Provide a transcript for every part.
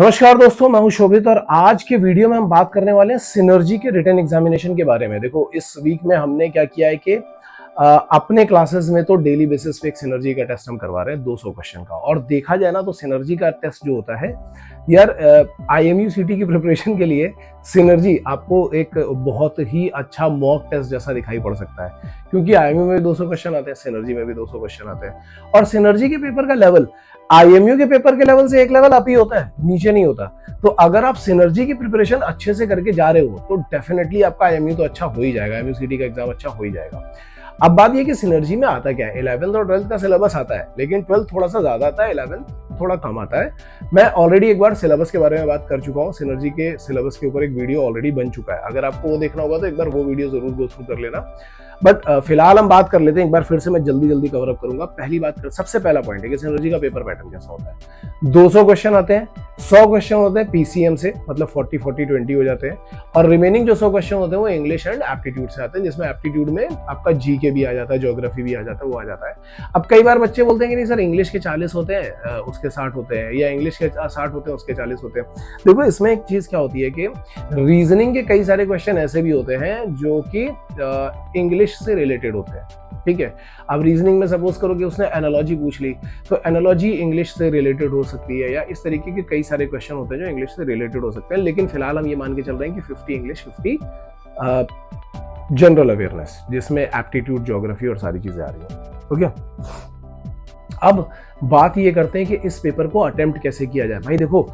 नमस्कार दोस्तों, मैं हूं शोभित और आज के वीडियो में हम बात करने वाले हैं सिनर्जी के रिटन एग्जामिनेशन के बारे में। देखो, इस वीक में हमने क्या किया है कि अपने क्लासेस में तो डेली बेसिस पे एक सिनर्जी का टेस्ट हम करवा रहे हैं 200 क्वेश्चन का। और देखा जाए ना तो सिनर्जी का टेस्ट जो होता है यार, IMU CT की प्रिपरेशन के लिए सिनर्जी आपको एक बहुत ही अच्छा मॉक टेस्ट जैसा दिखाई पड़ सकता है, क्योंकि IMU में भी 200 क्वेश्चन आते हैं, सिनर्जी में भी 200 क्वेश्चन आते हैं। और सिनर्जी के पेपर का लेवल IMU के पेपर के लेवल से एक लेवल अप ही होता है, नीचे नहीं होता। तो अगर आप सिनर्जी की प्रिपरेशन अच्छे से करके जा रहे हो तो डेफिनेटली आपका IMU तो अच्छा हो ही जाएगा, IMU CT का एग्जाम अच्छा हो ही जाएगा। अब बात ये कि सिनर्जी में आता क्या है, 11th और 12th का सिलेबस आता है, लेकिन 12th थोड़ा सा ज्यादा आता है, 11th थोड़ा कम आता है। मैं ऑलरेडी एक बार सिलेबस के बारे में बात कर चुका हूँ, सिनर्जी के सिलेबस के ऊपर एक वीडियो ऑलरेडी बन चुका है। अगर आपको वो देखना होगा तो एक बार वो वीडियो जरूर गो थ्रू कर लेना। बट फिलहाल हम बात कर लेते हैं, एक बार फिर से मैं जल्दी कवर अप करूंगा। पहली बात कर, सबसे पहला पॉइंट है कि सिनर्जी का पेपर पैटर्न कैसा होता है। 200 क्वेश्चन आते हैं, 100 क्वेश्चन होते हैं PCM से, मतलब 40-40-20 हो जाते हैं, और रिमेनिंग जो 100 क्वेश्चन होते हैं वो इंग्लिश एंड एप्टीट्यूड से आते हैं, जिसमें एप्टीट्यूड में आपका GK भी आ जाता है, ज्योग्राफी भी आ जाता है, वो आ जाता है। अब कई बार बच्चे बोलते हैं कि नहीं सर, इंग्लिश के 40 होते हैं उसके 60 होते हैं, या इंग्लिश के 60 होते हैं उसके 40 होते हैं। देखो, इसमें एक चीज क्या होती है कि रीजनिंग के कई सारे क्वेश्चन ऐसे भी होते हैं जो कि इंग्लिश से रिलेटेड होते हैं, ठीक है। अब रीजनिंग में सपोज करो कि उसने एनालॉजी पूछ ली, तो एनालॉजी इंग्लिश से रिलेटेड हो सकती है, या इस तरीके के कई सारे क्वेश्चन होते हैं जो इंग्लिश से रिलेटेड हो सकते हैं। लेकिन फिलहाल हम ये मान के चल रहे हैं कि 50 इंग्लिश, 50 जनरल अवेयरनेस, जिसमें एप्टीट्यूड, ज्योग्राफी और सारी चीजें आ रही हैं। ओके, अब बात ये करते हैं कि इस पेपर को अटेम्प्ट कैसे किया जाए। भाई देखो,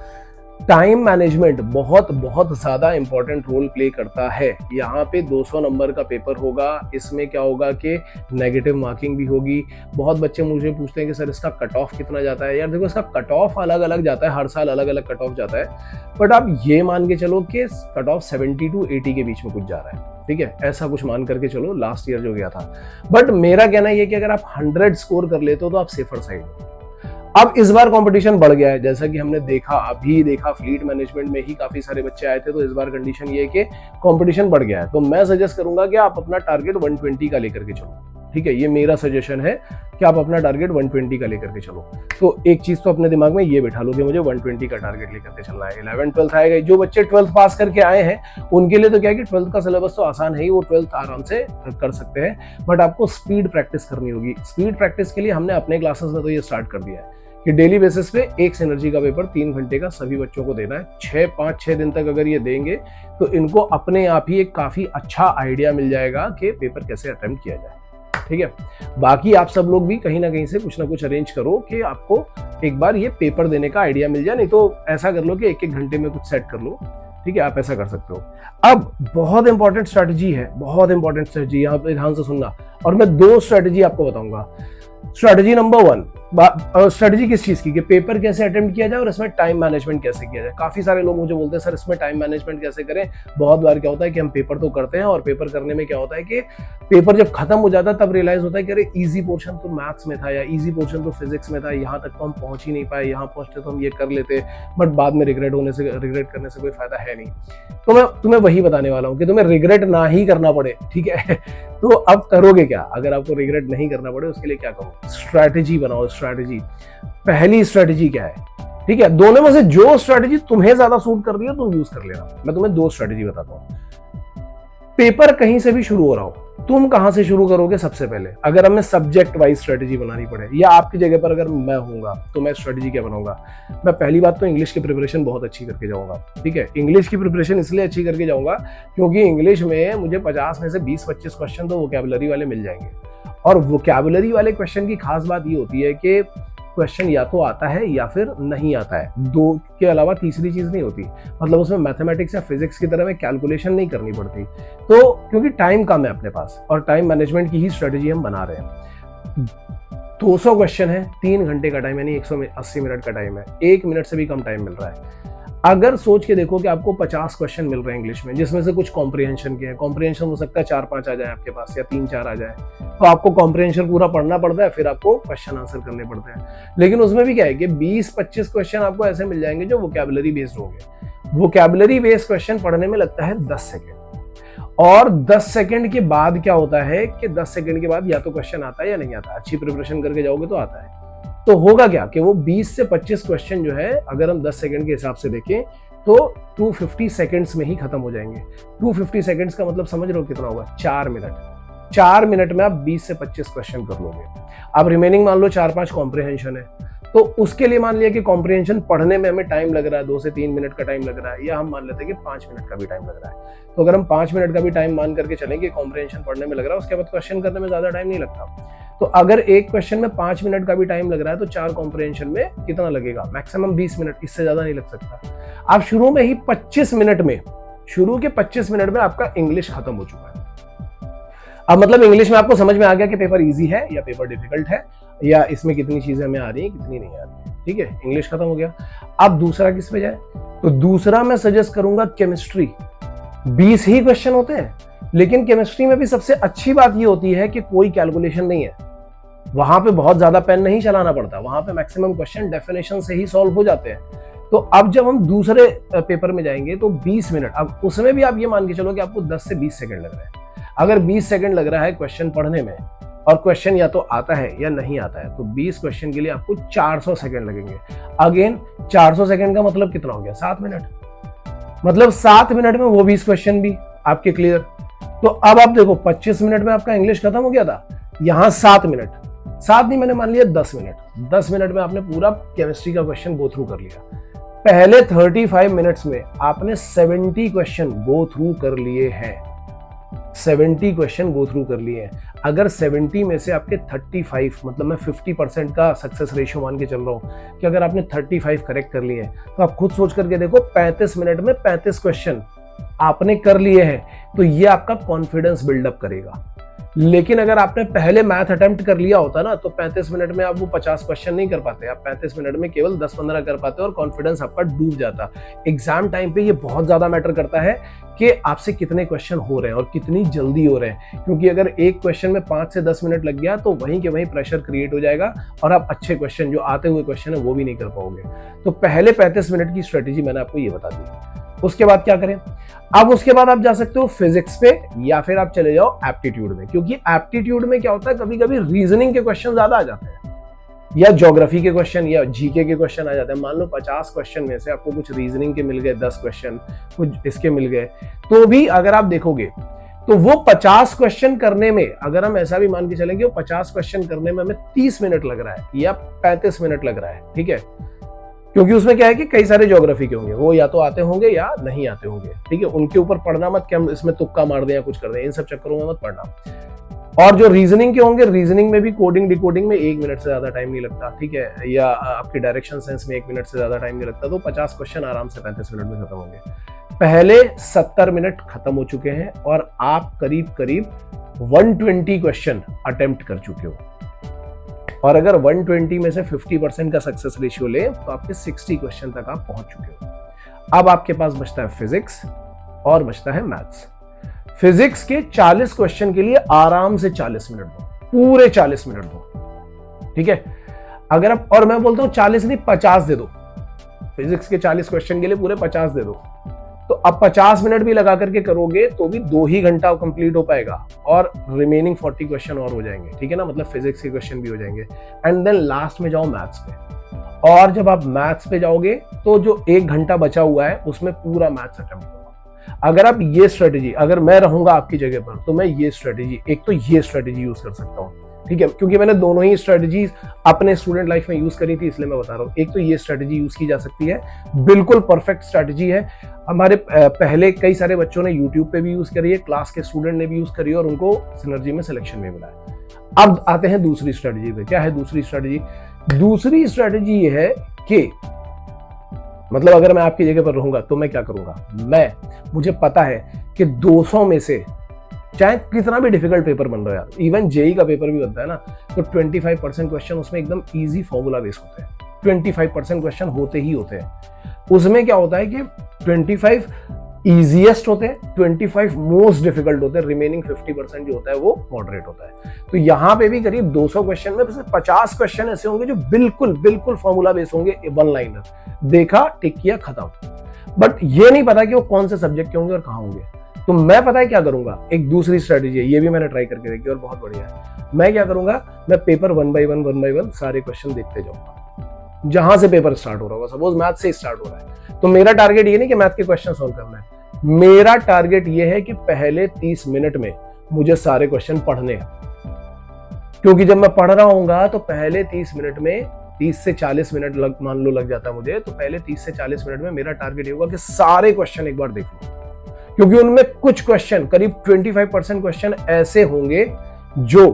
टाइम मैनेजमेंट बहुत ज्यादा इंपॉर्टेंट रोल प्ले करता है। यहाँ पे 200 नंबर का पेपर होगा, इसमें क्या होगा कि नेगेटिव मार्किंग भी होगी। बहुत बच्चे मुझे पूछते हैं कि सर इसका कट ऑफ कितना जाता है। यार देखो, इसका कट ऑफ अलग अलग जाता है, हर साल अलग अलग कट ऑफ जाता है, बट आप ये मान के चलो कि कट ऑफ 70 to 80 के बीच में कुछ जा रहा है, ठीक है, ऐसा कुछ मान करके चलो, लास्ट ईयर जो गया था। बट मेरा कहना यह कि अगर आप 100 स्कोर कर लेते हो तो आप सेफर साइड हो। अब इस बार कंपटीशन बढ़ गया है, जैसा कि हमने अभी देखा फ्लीट मैनेजमेंट में ही काफी सारे बच्चे आए थे, तो इस बार कंडीशन ये है कि कंपटीशन बढ़ गया है। तो मैं सजेस्ट करूंगा कि आप अपना टारगेट 120 का लेकर के चलो, ठीक है, ये मेरा सजेशन है कि आप अपना टारगेट 120 का लेकर के चलो। तो एक चीज तो अपने दिमाग में ये बैठा लो कि मुझे 120 का टारगेट लेकर के चलना है। 11th 12th आएगा, जो बच्चे 12th पास करके आए हैं उनके लिए तो क्या है कि 12th का सिलेबस तो आसान है ही, वो 12th आराम से कर सकते हैं, बट आपको स्पीड प्रैक्टिस करनी होगी। स्पीड प्रैक्टिस के लिए हमने अपने क्लासेस में तो ये स्टार्ट कर दिया है कि डेली बेसिस पे एक सिनर्जी का पेपर 3 घंटे का सभी बच्चों को देना है। 5-6 दिन तक अगर ये देंगे तो इनको अपने आप ही एक काफी अच्छा आइडिया मिल जाएगा कि पेपर कैसे अटेम्प्ट किया जाए, ठीक है। बाकी आप सब लोग भी कहीं ना कहीं से कुछ ना कुछ अरेंज करो कि आपको एक बार ये पेपर देने का आइडिया मिल जाए। नहीं तो ऐसा कर लो कि 1-1 घंटे में कुछ सेट कर लो, ठीक है, आप ऐसा कर सकते हो। अब बहुत इंपॉर्टेंट स्ट्रैटेजी है, बहुत इंपॉर्टेंट स्ट्रैटेजी, यहाँ पे ध्यान से सुनना, और मैं 2 स्ट्रैटेजी आपको बताऊंगा। स्ट्रैटेजी नंबर 1, स्ट्रैटेजी किस चीज की, कि पेपर कैसे अटेम्प्ट किया जाए और इसमें टाइम मैनेजमेंट कैसे किया जाए। काफी सारे लोग मुझे बोलते हैं सर इसमें टाइम मैनेजमेंट कैसे करें। बहुत बार क्या होता है कि हम पेपर तो करते हैं, और पेपर करने में क्या होता है कि पेपर जब खत्म हो जाता है तब रियलाइज होता है कि अरे इजी पोर्शन तो मैथ्स में था, या इजी पोर्शन तो फिजिक्स में था, यहाँ तक तो हम पहुंच ही नहीं पाए, यहाँ पहुंचते तो हम ये कर लेते, बट बाद में रिग्रेट करने से कोई फायदा है नहीं। तो मैं तुम्हें वही बताने वाला हूँ कि तुम्हें रिग्रेट ना ही करना पड़े, ठीक है। तो अब करोगे क्या अगर आपको रिग्रेट नहीं करना पड़े, उसके लिए क्या करो, स्ट्रैटेजी बनाओ। स्ट्रैटेजी, पहली स्ट्रैटेजी क्या है, ठीक है, दोनों में से जो स्ट्रैटेजी तुम्हें ज्यादा सूट कर रही है तुम यूज कर लेना। मैं तुम्हें 2 स्ट्रैटेजी बताता हूं। पेपर कहीं से भी शुरू हो रहा हो, तुम कहां से शुरू करोगे सबसे पहले। अगर हमें सब्जेक्ट वाइज स्ट्रेटेजी बनानी पड़े, या आपकी जगह पर अगर मैं होऊंगा तो मैं स्ट्रेटेजी क्या बनाऊंगा। मैं पहली बात तो इंग्लिश की प्रिपरेशन बहुत अच्छी करके जाऊंगा, ठीक है। इंग्लिश की प्रिपरेशन इसलिए अच्छी करके जाऊंगा क्योंकि इंग्लिश में मुझे 50 में से 20-25 क्वेश्चन तो वोकैबुलरी वाले मिल जाएंगे। और वोकैबुलरी वाले क्वेश्चन की खास बात ये होती है कि क्वेश्चन या तो आता है या फिर नहीं आता है, 2 के अलावा तीसरी चीज नहीं होती। मतलब उसमें मैथमेटिक्स या फिजिक्स की तरह में कैलकुलेशन नहीं करनी पड़ती। तो क्योंकि टाइम कम है अपने पास, और टाइम मैनेजमेंट की ही स्ट्रेटेजी हम बना रहे हैं। 200 क्वेश्चन है, 3 घंटे का टाइम, यानी 180 मिनट का टाइम है, 1 मिनट से भी कम टाइम मिल रहा है। अगर सोच के देखो कि आपको 50 क्वेश्चन मिल रहे हैं इंग्लिश में, जिसमें से कुछ कॉम्प्रिहेंशन के हैं, कॉम्प्रिहेंशन हो सकता है 4-5 आ जाए आपके पास, या 3-4 आ जाए, तो आपको कॉम्प्रिहेंशन पूरा पढ़ना पड़ता है, फिर आपको क्वेश्चन आंसर करने पड़ते हैं। लेकिन उसमें भी क्या है कि 20-25 क्वेश्चन आपको ऐसे मिल जाएंगे जो वोकैबुलरी बेस्ड होंगे। वोकैबुलरी बेस्ड क्वेश्चन पढ़ने में लगता है 10 सेकेंड, और 10 सेकेंड के बाद क्या होता है कि 10 सेकेंड के बाद या तो क्वेश्चन आता है या नहीं आता। अच्छी प्रिपरेशन करके जाओगे तो आता है, तो होगा क्या कि वो 20 से 25 क्वेश्चन जो है अगर हम 10 सेकंड के हिसाब से देखें तो 250 सेकंड्स में ही खत्म हो जाएंगे। 250 सेकंड्स का मतलब समझ रहे हो कितना होगा? 4 मिनट। 4 मिनट में आप 20 से 25 क्वेश्चन कर लोगे। अब रिमेनिंग मान लो 4-5 कॉम्प्रिहेंशन है, तो उसके लिए मान लिया कि कॉम्प्रिहेंशन पढ़ने में हमें टाइम लग रहा है, 2 से 3 मिनट का टाइम लग रहा है, या हम मान लेते हैं कि 5 मिनट का भी टाइम लग रहा है। तो अगर हम 5 मिनट का भी टाइम मान करके चलेंगे कॉम्प्रिहेंशन पढ़ने में लग रहा है, उसके बाद क्वेश्चन करने में ज्यादा टाइम नहीं लगता। तो अगर एक क्वेश्चन में 5 मिनट का भी टाइम लग रहा है तो 4 कॉम्प्रिहेंशन में कितना लगेगा? मैक्सिमम 20 मिनट, इससे ज्यादा नहीं लग सकता। आप शुरू में ही 25 मिनट में, शुरू के 25 मिनट में आपका इंग्लिश खत्म हो चुका है। अब मतलब इंग्लिश में आपको समझ में आ गया कि पेपर इजी है या पेपर डिफिकल्ट है, या इसमें कितनी चीजें हमें आ रही हैं, कितनी नहीं आ रही है। ठीक है, इंग्लिश खत्म हो गया। अब दूसरा किस पे जाए? तो दूसरा मैं सजेस्ट करूंगा केमिस्ट्री। 20 ही क्वेश्चन होते हैं, लेकिन केमिस्ट्री में भी सबसे अच्छी बात ये होती है कि कोई कैलकुलेशन नहीं है, वहां पे बहुत ज्यादा पेन नहीं चलाना पड़ता, वहां पे मैक्सिमम क्वेश्चन डेफिनेशन से ही सॉल्व हो जाते हैं। तो अब जब हम दूसरे पेपर में जाएंगे तो 20 मिनट, अब उसमें भी आप ये मान के चलो कि आपको 10 से 20 सेकंड लग रहे हैं। अगर 20 सेकंड लग रहा है क्वेश्चन पढ़ने में, और क्वेश्चन या तो आता है या नहीं आता है, तो 20 क्वेश्चन के लिए आपको 400 सेकंड लगेंगे। अगेन 400 सेकंड का मतलब कितना हो गया? 7 मिनट। मतलब 7 मिनट में वो 20 क्वेश्चन भी आपके क्लियर। तो अब आप देखो 25 मिनट में आपका इंग्लिश खत्म हो गया था, यहां 7 मिनट, 7 नहीं मैंने मान लिया 10 मिनट। 10 मिनट में आपने पूरा केमिस्ट्री का क्वेश्चन गो थ्रू कर लिया। पहले 35 मिनट्स में आपने 70 क्वेश्चन गो थ्रू कर लिए हैं। 70 क्वेश्चन गो थ्रू कर लिए हैं। अगर 70 में से आपके 35, मतलब मैं 50% का सक्सेस रेशियो मान के चल रहा हूं कि अगर आपने 35 करेक्ट कर लिए हैं, तो आप खुद सोच करके देखो 35 मिनट में 35 क्वेश्चन आपने कर लिए हैं, तो ये आपका कॉन्फिडेंस बिल्डअप करेगा। लेकिन अगर आपने पहले मैथ अटेम्प्ट कर लिया होता ना, तो 35 मिनट में आप वो 50 क्वेश्चन नहीं कर पाते, आप 35 मिनट में केवल 10-15 कर पाते और कॉन्फिडेंस आपका डूब जाता। एग्जाम टाइम पे ये बहुत ज्यादा मैटर करता है कि आपसे कितने क्वेश्चन हो रहे हैं और कितनी जल्दी हो रहे हैं, क्योंकि अगर एक क्वेश्चन में 5 से 10 मिनट लग गया तो वहीं के वहीं प्रेशर क्रिएट हो जाएगा और आप अच्छे क्वेश्चन, जो आते हुए क्वेश्चन है, वो भी नहीं कर पाओगे। तो पहले 35 मिनट की स्ट्रेटेजी मैंने आपको ये बता दी। उसके बाद क्या करें? अब उसके बाद आप जा सकते हो फिजिक्स पे, या फिर आप चले जाओ एप्टीट्यूड में, क्योंकि एप्टीट्यूड में क्या होता है, कभी कभी रीजनिंग के क्वेश्चन ज्यादा आ जाते हैं, या ज्योग्राफी के क्वेश्चन या जीके के क्वेश्चन आ जाते हैं। मान लो 50 क्वेश्चन में से आपको कुछ रीजनिंग के मिल गए 10 क्वेश्चन, कुछ इसके मिल गए, तो भी अगर आप देखोगे तो वो 50 क्वेश्चन करने में, अगर हम ऐसा भी मान के चलेंगे वो 50 क्वेश्चन करने में हमें 30 मिनट लग रहा है या 35 मिनट लग रहा है, ठीक है, क्योंकि उसमें क्या है कि कई सारे ज्योग्राफी के होंगे, वो या तो आते होंगे या नहीं आते होंगे, ठीक है। उनके ऊपर पढ़ना मत कि हम इसमें तुक्का मार दें या कुछ कर दें, इन सब चक्करों में मत पढ़ना। और जो रीजनिंग के होंगे, रीजनिंग में भी कोडिंग डिकोडिंग में 1 मिनट से ज्यादा टाइम नहीं लगता, ठीक है, या आपकी डायरेक्शन सेंस में 1 मिनट से ज्यादा टाइम नहीं लगता। तो 50 क्वेश्चन आराम से 35 मिनट में खत्म होंगे। पहले 70 मिनट खत्म हो चुके हैं और आप करीब करीब 120 क्वेश्चन अटेम्प्ट कर चुके हो। और अगर 120 में से 50% का सक्सेस रेशियो ले तो आपके 60 क्वेश्चन तक आप पहुंच चुके हो। अब आपके पास बचता है फिजिक्स और बचता है मैथ्स। फिजिक्स के 40 क्वेश्चन के लिए आराम से 40 मिनट दो, पूरे 40 मिनट दो, ठीक है। अगर आप, और मैं बोलता हूं 40 नहीं 50 दे दो, फिजिक्स के 40 क्वेश्चन के लिए पूरे 50 दे दो। तो अब 50 मिनट भी लगा करके करोगे तो भी 2 ही घंटा कंप्लीट हो पाएगा और रिमेनिंग 40 क्वेश्चन और हो जाएंगे, ठीक है ना, मतलब फिजिक्स के क्वेश्चन भी हो जाएंगे। एंड देन लास्ट में जाओ मैथ्स पे, और जब आप मैथ्स पे जाओगे तो जो 1 घंटा बचा हुआ है उसमें पूरा मैथ्स अटेम्प्ट करो। अगर आप ये स्ट्रेटेजी, अगर मैं रहूंगा आपकी जगह पर तो मैं ये स्ट्रेटेजी, एक तो ये स्ट्रेटेजी यूज कर सकता हूँ, ठीक है, क्योंकि मैंने दोनों ही स्ट्रेटेजीज अपने स्टूडेंट लाइफ में यूज करी थी, इसलिए मैं बता रहा हूँ। एक तो ये स्ट्रेटेजी यूज की जा सकती है, बिल्कुल परफेक्ट स्ट्रेटेजी है। हमारे पहले कई सारे बच्चों ने यूट्यूब पे भी यूज करी है, क्लास के स्टूडेंट ने भी यूज करी है और उनको सिनर्जी में सिलेक्शन में मिला है। अब आते हैं दूसरी स्ट्रेटेजी पे। क्या है दूसरी स्ट्रेटेजी? दूसरी स्ट्रेटेजी ये है कि मतलब अगर मैं आपकी जगह पर रहूंगा तो मैं क्या करूंगा, मुझे पता है कि 200 में से चाहे कितना भी डिफिकल्ट पेपर बन रहा है, यार इवन जेई का पेपर भी बनता है ना, तो 25% क्वेश्चन उसमें एकदम इजी फॉर्मूला बेस्ड होते हैं। 25% क्वेश्चन होते ही होते हैं। उसमें क्या होता है कि 25 इजीएस्ट होते हैं, 25 मोस्ट डिफिकल्ट होते हैं, रिमेनिंग 50% जो होता है वो मॉडरेट होता है। तो यहाँ पे भी करीब 200 क्वेश्चन में 50 क्वेश्चन ऐसे होंगे जो बिल्कुल फॉर्मूला बेस्ड होंगे, 1 लाइनर, देखा टिक किया खत्म। बट ये नहीं पता कि वो कौन से सब्जेक्ट के होंगे और कहाँ होंगे। तो मैं पता है क्या करूंगा, एक दूसरी स्ट्रेटेजी है, ये भी मैंने ट्राई करके देखी और बहुत बढ़िया है। मैं क्या करूंगा, मैं पेपर वन बाय वन सारे क्वेश्चन देखते जाऊंगा, जहां से पेपर स्टार्ट हो रहा होगा। सपोज मैथ से स्टार्ट हो रहा है, तो मेरा टारगेट ये नहीं कि मैथ के क्वेश्चन सॉल्व करना है, मेरा टारगेट ये है कि पहले 30 मिनट में मुझे सारे क्वेश्चन पढ़ने हैं। क्योंकि जब मैं पढ़ रहा हूंगा तो पहले 30 मिनट में 30 से 40 मिनट मान लो लग जाता है मुझे, तो पहले 30 से 40 मिनट में मेरा टारगेट ये होगा कि सारे क्वेश्चन एक बार देख लो। क्योंकि उनमें कुछ क्वेश्चन, करीब 25% क्वेश्चन ऐसे होंगे जो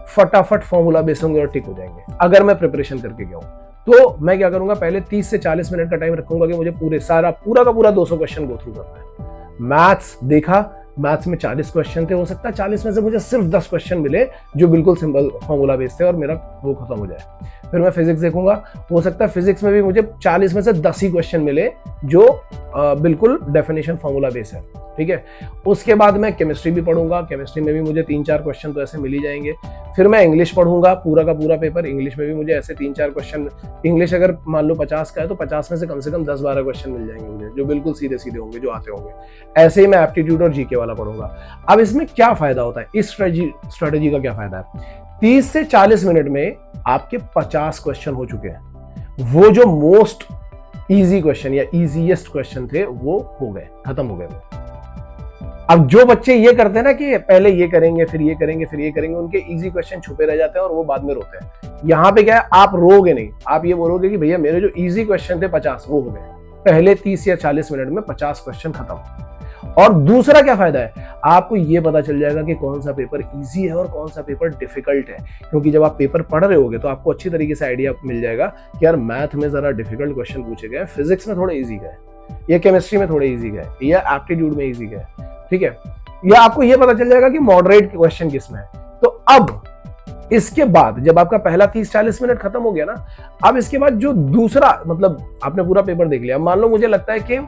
फटाफट फॉर्मूला बेस होंगे और टिक हो जाएंगे अगर मैं प्रिपरेशन करके गया हूं। तो मैं क्या करूंगा, पहले 30 से 40 मिनट का टाइम रखूंगा कि मुझे पूरा का पूरा 200 क्वेश्चन गो थ्रू करना है। मैथ्स देखा, मैथ्स में 40 क्वेश्चन थे, हो सकता है 40 में से मुझे सिर्फ 10 क्वेश्चन मिले जो बिल्कुल सिंपल फॉर्मूला बेस्ड थे और मेरा वो खत्म हो जाए। फिर मैं फिजिक्स देखूंगा, हो सकता है फिजिक्स में भी मुझे 40 में से 10 ही क्वेश्चन मिले जो बिल्कुल डेफिनेशन फॉर्मूला बेस्ड है, ठीक है। उसके बाद मैं केमिस्ट्री भी पढ़ूंगा, केमिस्ट्री में भी मुझे 3-4 क्वेश्चन तो ऐसे मिल ही जाएंगे। फिर मैं इंग्लिश पढ़ूंगा, पूरा का पूरा पेपर, इंग्लिश में भी मुझे ऐसे 3-4 क्वेश्चन, इंग्लिश अगर मान लो 50 का है तो 50 में से कम 10-12 क्वेश्चन मिल जाएंगे मुझे जो बिल्कुल सीधे सीधे होंगे, जो आते होंगे। ऐसे ही मैं एप्टीट्यूड और जीके वाला पढ़ूंगा। अब इसमें क्या फायदा होता है, इस स्ट्रेटेजी का क्या फायदा है, 30 से 40 मिनट में आपके 50 क्वेश्चन हो चुके हैं। वो जो मोस्ट इजी क्वेश्चन या इजीएस्ट क्वेश्चन थे वो हो गए, खत्म हो गए वो। अब जो बच्चे ये करते हैं ना कि पहले ये करेंगे फिर ये करेंगे फिर ये करेंगे, उनके इजी क्वेश्चन छुपे रह जाते हैं और वो बाद में रोते हैं। यहां पे क्या है, आप रोगे नहीं, आप ये बोलोगे कि भैया मेरे जो इजी क्वेश्चन थे 50 वो हो गए, पहले 30 या 40 मिनट में 50 क्वेश्चन खत्म। और दूसरा क्या फायदा है, आपको ये पता चल जाएगा कि कौन सा पेपर इजी है और कौन सा पेपर डिफिकल्ट है। क्योंकि जब आप पेपर पढ़ रहे होगे तो आपको अच्छी तरीके से आइडिया मिल जाएगा कि यार मैथ में जरा डिफिकल्ट क्वेश्चन पूछे गए, फिजिक्स में थोड़े इजी गए, या केमिस्ट्री में थोड़े इजी गए, या एप्टीट्यूड में इजी गए, ठीक है। या आपको ये पता चल जाएगा कि मॉडरेट क्वेश्चन किसमें है। तो अब इसके बाद जब आपका पहला 30-40 मिनट खत्म हो गया ना, अब इसके बाद जो दूसरा, मतलब आपने पूरा पेपर देख लिया, मान लो मुझे लगता है कि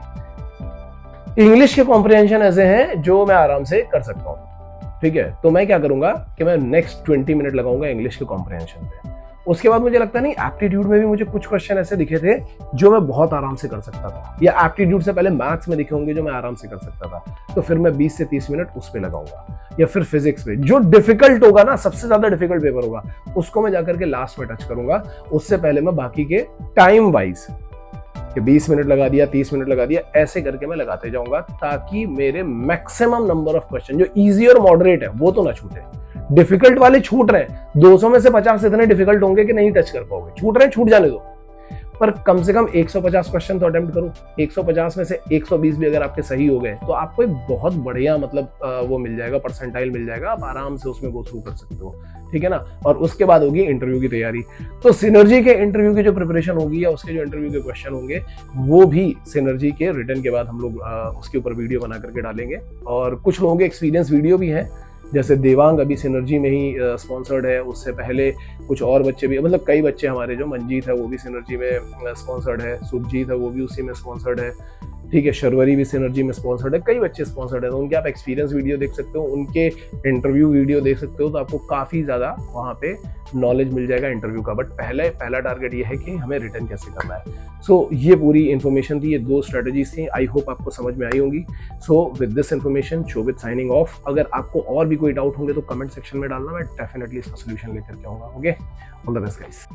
इंग्लिश के कॉम्प्रिहेंशन ऐसे हैं जो मैं आराम से कर सकता हूं, ठीक है। तो मैं क्या करूंगा कि मैं नेक्स्ट 20 मिनट लगाऊंगा इंग्लिश के कॉम्प्रिहेंशन पे। उसके बाद मुझे लगता नहीं, एप्टीट्यूड में भी मुझे कुछ क्वेश्चन ऐसे दिखे थे जो मैं बहुत आराम से कर सकता था, या एप्टीट्यूड से पहले मैथ्स में दिखे होंगे जो मैं आराम से कर सकता था, तो फिर मैं 20 से 30 मिनट उस पे लगाऊंगा। या फिर फिजिक्स पे जो डिफिकल्ट होगा ना, सबसे ज्यादा डिफिकल्ट पेपर होगा, उसको मैं जाकर के लास्ट में टच करूंगा। उससे पहले मैं बाकी के टाइम वाइज 20 मिनट लगा दिया, 30 मिनट लगा दिया, ऐसे करके मैं लगाते जाऊंगा, ताकि मेरे मैक्सिमम नंबर ऑफ क्वेश्चन जो इजी और मॉडरेट है वो तो ना छूटे। डिफिकल्ट वाले छूट रहे हैं, 200 में से 50 इतने डिफिकल्ट होंगे कि नहीं टच कर पाओगे, छूट रहे हैं, छूट जाने दो, पर कम से कम 150 क्वेश्चन तो अटेम्प्ट करो। 150 में से 120 भी अगर आपके सही हो गए तो आपको एक बहुत बढ़िया मतलब वो मिल जाएगा, परसेंटाइल मिल जाएगा, आप आराम से उसमें गो थ्रू कर सकते हो, ठीक है ना। और उसके बाद होगी इंटरव्यू की तैयारी। तो सिनर्जी के इंटरव्यू की जो प्रिपरेशन होगी या उसके जो इंटरव्यू के क्वेश्चन होंगे वो भी सिनर्जी के रिटर्न के बाद हम लोग उसके ऊपर वीडियो बना करके डालेंगे। और कुछ लोगों के एक्सपीरियंस वीडियो भी है, जैसे देवांग अभी सिनर्जी में ही स्पॉन्सर्ड है, उससे पहले कुछ और बच्चे भी, मतलब कई बच्चे हमारे, जो मंजीत है वो भी सिनर्जी में स्पॉन्सर्ड है, सुखजीत है वो भी उसी में स्पॉन्सर्ड है, ठीक है, शर्वरी भी सिनर्जी में स्पॉन्सर्ड है, कई बच्चे स्पॉन्सर्ड है। तो उनके आप एक्सपीरियंस वीडियो देख सकते हो, उनके इंटरव्यू वीडियो देख सकते हो, तो आपको काफ़ी ज़्यादा वहाँ पे नॉलेज मिल जाएगा इंटरव्यू का। बट पहला टारगेट ये है कि हमें रिटर्न कैसे करना है। सो ये पूरी इन्फॉर्मेशन थी, ये 2 स्ट्रेटजीज थी, आई होप आपको समझ में आई होंगी। So with this information Shobhit signing off. अगर आपको और भी कोई डाउट होंगे तो कमेंट सेक्शन में डालना, मैं डेफिनेटली इसका सोल्यूशन लेकर के आऊँगा। Okay, all the best guys.